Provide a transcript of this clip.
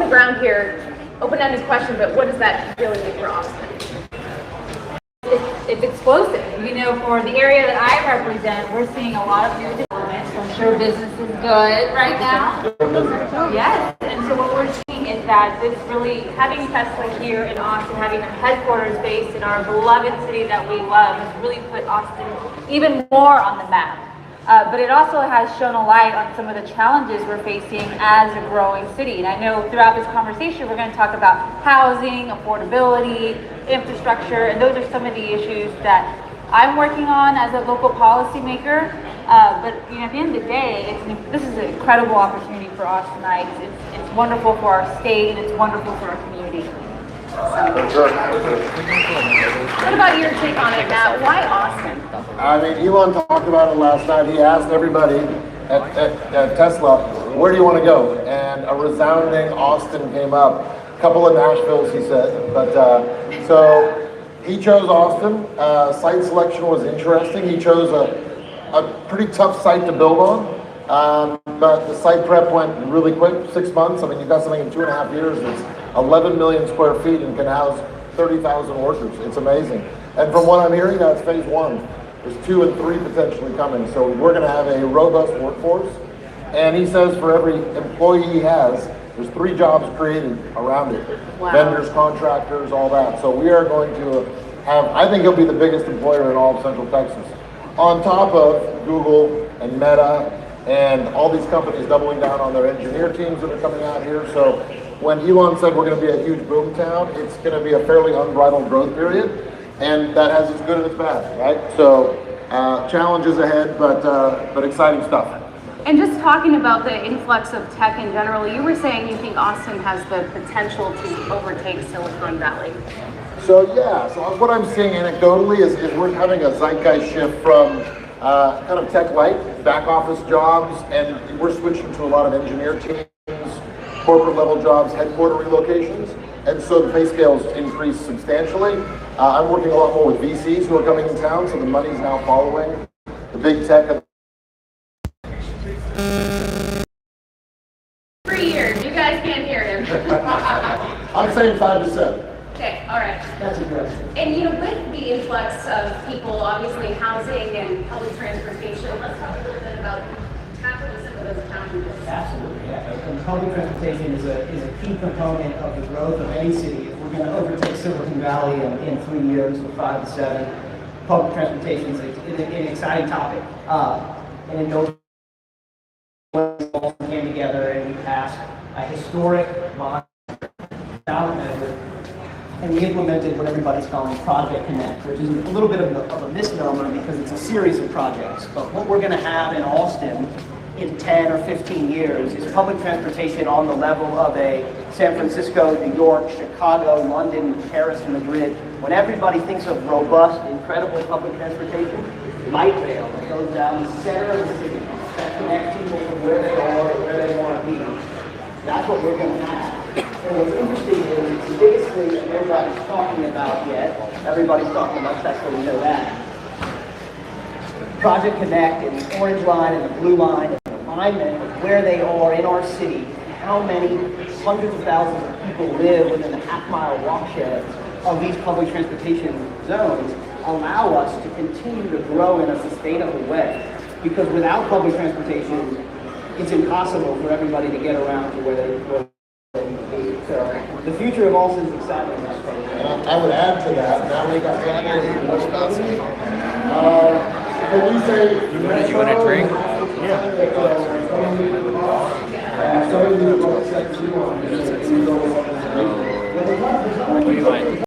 on the ground here, open-ended question, but what does that really mean for Austin? It's explosive. You know, for the area that I represent, we're seeing a lot of new development. So I'm sure business is good right now. Yes, and so what we're seeing is that this really, having Tesla here in Austin, having their headquarters based in our beloved city that we love, has really put Austin even more on the map. But it also has shone a light on some of the challenges we're facing as a growing city. And I know throughout this conversation, we're going to talk about housing, affordability, infrastructure, and those are some of the issues that I'm working on as a local policymaker. But you know, at the end of the day, this is an incredible opportunity for Austinites. It's wonderful for our state, and it's wonderful for our community. What about your take on it, Matt? Why Austin? I mean, Elon talked about it last night. He asked everybody at Tesla, where do you want to go? And a resounding Austin came up. A couple of Nashvilles, he said. But so he chose Austin. Site selection was interesting. He chose a pretty tough site to build on. But the site prep went really quick, 6 months. I mean, you got something in 2.5 years. It's 11 million square feet and can house 30,000 workers. It's amazing. And from what I'm hearing, that's phase one. There's 2 and 3 potentially coming. So we're going to have a robust workforce. And he says for every employee he has, there's 3 jobs created around it. Wow. Vendors, contractors, all that. So we are going to have, I think he'll be the biggest employer in all of Central Texas. On top of Google and Meta and all these companies doubling down on their engineer teams that are coming out here. So when Elon said we're going to be a huge boom town, it's going to be a fairly unbridled growth period. And that has its good and its bad, right? So challenges ahead, but exciting stuff. And just talking about the influx of tech in general, you were saying you think Austin has the potential to overtake Silicon Valley. So yeah, so what I'm seeing anecdotally is we're having a zeitgeist shift from kind of tech light, back office jobs, and we're switching to a lot of engineer teams, corporate level jobs, headquarter relocations. And so the pay scales increased substantially. I'm working a lot more with VCs who are coming in town, so the money's now following the big tech. 3 years, you guys can't hear him. I'm saying 5 to 7. Okay, all right. That's aggressive. And you know, with the influx of people, obviously housing and public transportation, let's talk a little bit about tackling some of those challenges. Absolutely, yeah. And public transportation is a key component of the growth of any city. If we're going to overtake Silicon Valley in 3 years from 5 to 7, public transportation is an exciting topic. And in those all came together and we passed a historic bond ballot measure, and we implemented what everybody's calling Project Connect, which is a little bit of a misnomer because it's a series of projects. But what we're going to have in Austin in 10 or 15 years is public transportation on the level of a San Francisco, New York, Chicago, London, Paris, and Madrid. When everybody thinks of robust, incredible public transportation, light rail that goes down the center of the city, that connects people from where they are and where they want to be. That's what we're going to have. And what's interesting is it's the biggest thing that nobody's talking about yet. Everybody's talking about Tesla, we know that. Project Connect and the orange line and the blue line and the alignment of where they are in our city, how many hundreds of thousands of people live within the half-mile walkshed of these public transportation zones allow us to continue to grow in a sustainable way. Because without public transportation, it's impossible for everybody to get around to where they need to be. So the future of Austin is exciting. I would add to that, now we got can you say... You want a drink? Yeah. What do you like?